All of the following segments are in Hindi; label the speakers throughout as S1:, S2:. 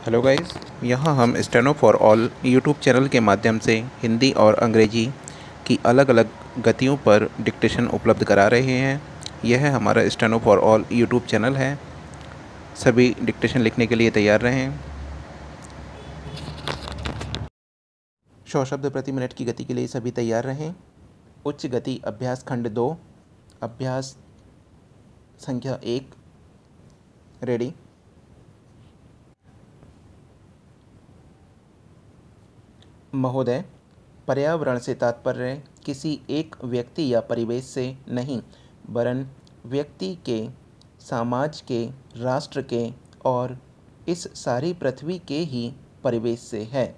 S1: Hello guys. यहाँ हम steno for all YouTube channel के माध्यम से हिंदी और अंग्रेजी की अलग अलग गतियों पर डिक्टेशन उपलब्ध करा रहे हैं। यह हमारा steno for all YouTube channel है। सभी डिक्टेशन लिखने के लिए तैयार रहें। 100 शब्द प्रति मिनट की गति के लिए सभी तैयार रहें। उच्च गति अभ्यास खंड 2 अभ्यास संख्या 1 रेडी। महोदय, पर्यावरण से तात्पर्य किसी एक व्यक्ति या परिवेश से नहीं वरन व्यक्ति के, समाज के, राष्ट्र के और इस सारी पृथ्वी के ही परिवेश से है,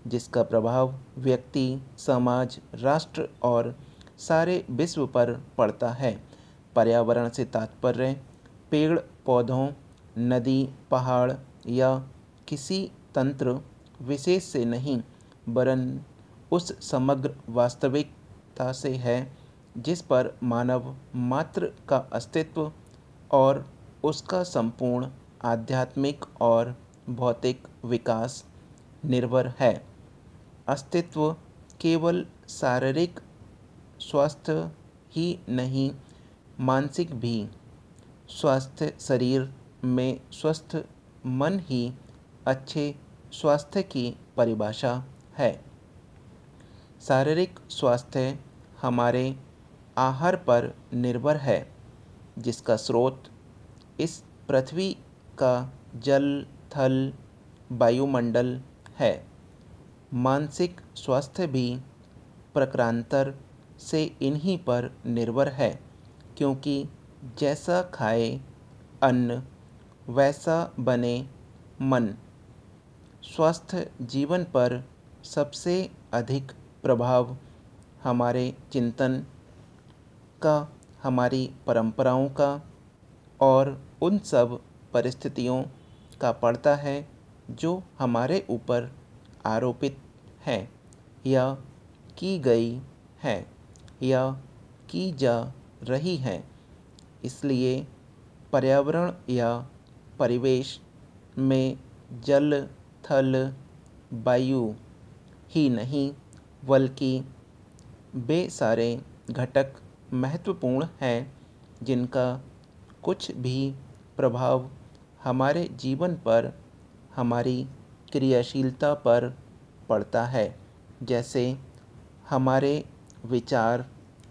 S1: जिसका प्रभाव व्यक्ति, समाज, राष्ट्र और सारे विश्व पर पड़ता है। पर्यावरण से तात्पर्य पेड़ पौधों, नदी, पहाड़ या किसी तंत्र विशेष से नहीं वरन उस समग्र वास्तविकता से है जिस पर मानव मात्र का अस्तित्व और उसका संपूर्ण आध्यात्मिक और भौतिक विकास निर्भर है। अस्तित्व केवल शारीरिक स्वास्थ्य ही नहीं, मानसिक भी। स्वस्थ शरीर में स्वस्थ मन ही अच्छे स्वास्थ्य की परिभाषा है। शारीरिक स्वास्थ्य हमारे आहार पर निर्भर है, जिसका स्रोत इस पृथ्वी का जल, थल, वायुमंडल है। मानसिक स्वास्थ्य भी प्रकारांतर से इन्हीं पर निर्भर है, क्योंकि जैसा खाए अन्न वैसा बने मन। स्वस्थ जीवन पर सबसे अधिक प्रभाव हमारे चिंतन का, हमारी परंपराओं का और उन सब परिस्थितियों का पड़ता है जो हमारे ऊपर आरोपित हैं या की गई हैं या की जा रही हैं। इसलिए पर्यावरण या परिवेश में जल, थल, वायु ही नहीं बल्कि वे सारे घटक महत्वपूर्ण हैं जिनका कुछ भी प्रभाव हमारे जीवन पर, हमारी क्रियाशीलता पर पड़ता है, जैसे हमारे विचार,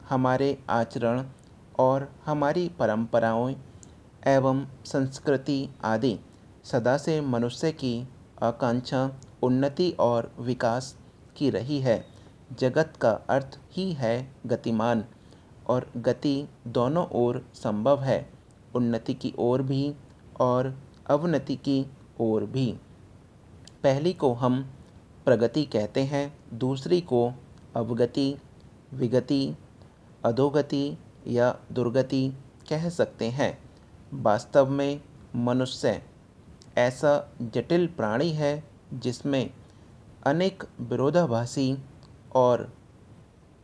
S1: हमारे आचरण और हमारी परंपराएं एवं संस्कृति आदि। सदा से मनुष्य की आकांक्षा उन्नति और विकास की रही है। जगत का अर्थ ही है गतिमान, और गति दोनों ओर संभव है, उन्नति की ओर भी और अवनति की ओर भी। पहली को हम प्रगति कहते हैं, दूसरी को अवगति, विगति, अधोगति या दुर्गति कह सकते हैं। वास्तव में मनुष्य ऐसा जटिल प्राणी है जिसमें अनेक विरोधाभासी और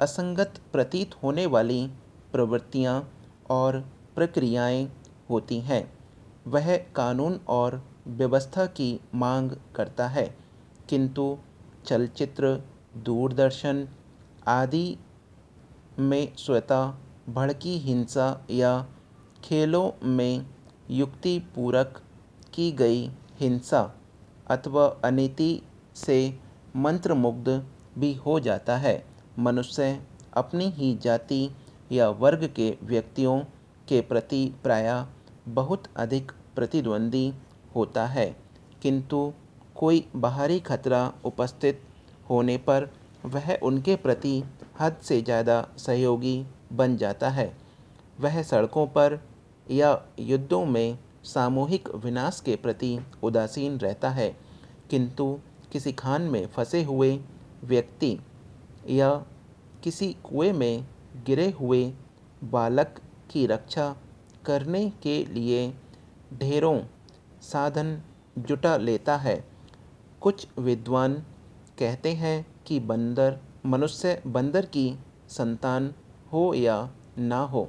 S1: असंगत प्रतीत होने वाली प्रवृत्तियां और प्रक्रियाएं होती हैं। वह कानून और व्यवस्था की मांग करता है, किंतु चलचित्र, दूरदर्शन आदि में स्वतः भड़की हिंसा या खेलों में युक्तिपूर्वक की गई हिंसा अथवा अनीति से मंत्रमुग्ध भी हो जाता है। मनुष्य अपनी ही जाति या वर्ग के व्यक्तियों के प्रति प्रायः बहुत अधिक प्रतिद्वंदी होता है, किंतु कोई बाहरी खतरा उपस्थित होने पर वह उनके प्रति हद से ज़्यादा सहयोगी बन जाता है। वह सड़कों पर या युद्धों में सामूहिक विनाश के प्रति उदासीन रहता है, किंतु किसी खान में फंसे हुए व्यक्ति या किसी कुएं में गिरे हुए बालक की रक्षा करने के लिए ढेरों साधन जुटा लेता है। कुछ विद्वान कहते हैं कि मनुष्य बंदर की संतान हो या ना हो,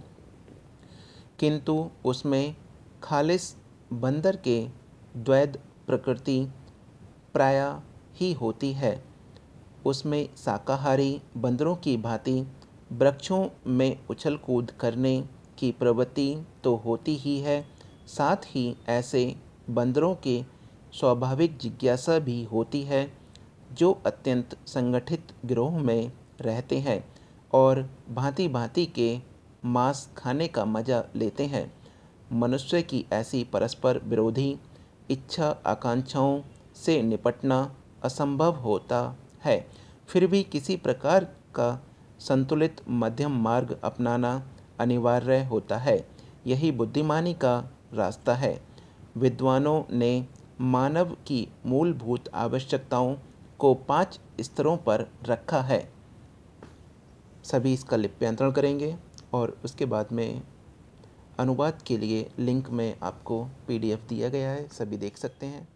S1: किंतु उसमें खालिस बंदर के द्वैध प्रकृति प्रायः ही होती है। उसमें शाकाहारी बंदरों की भांति वृक्षों में उछल कूद करने की प्रवृत्ति तो होती ही है, साथ ही ऐसे बंदरों के स्वाभाविक जिज्ञासा भी होती है जो अत्यंत संगठित गिरोह में रहते हैं और भांति भांति के मांस खाने का मज़ा लेते हैं। मनुष्य की ऐसी परस्पर विरोधी इच्छा आकांक्षाओं से निपटना असंभव होता है, फिर भी किसी प्रकार का संतुलित मध्यम मार्ग अपनाना अनिवार्य होता है। यही बुद्धिमानी का रास्ता है। विद्वानों ने मानव की मूलभूत आवश्यकताओं को 5 स्तरों पर रखा है। सभी इसका लिप्यंतरण करेंगे और उसके बाद में अनुवाद के लिए लिंक में आपको PDF दिया गया है, सभी देख सकते हैं।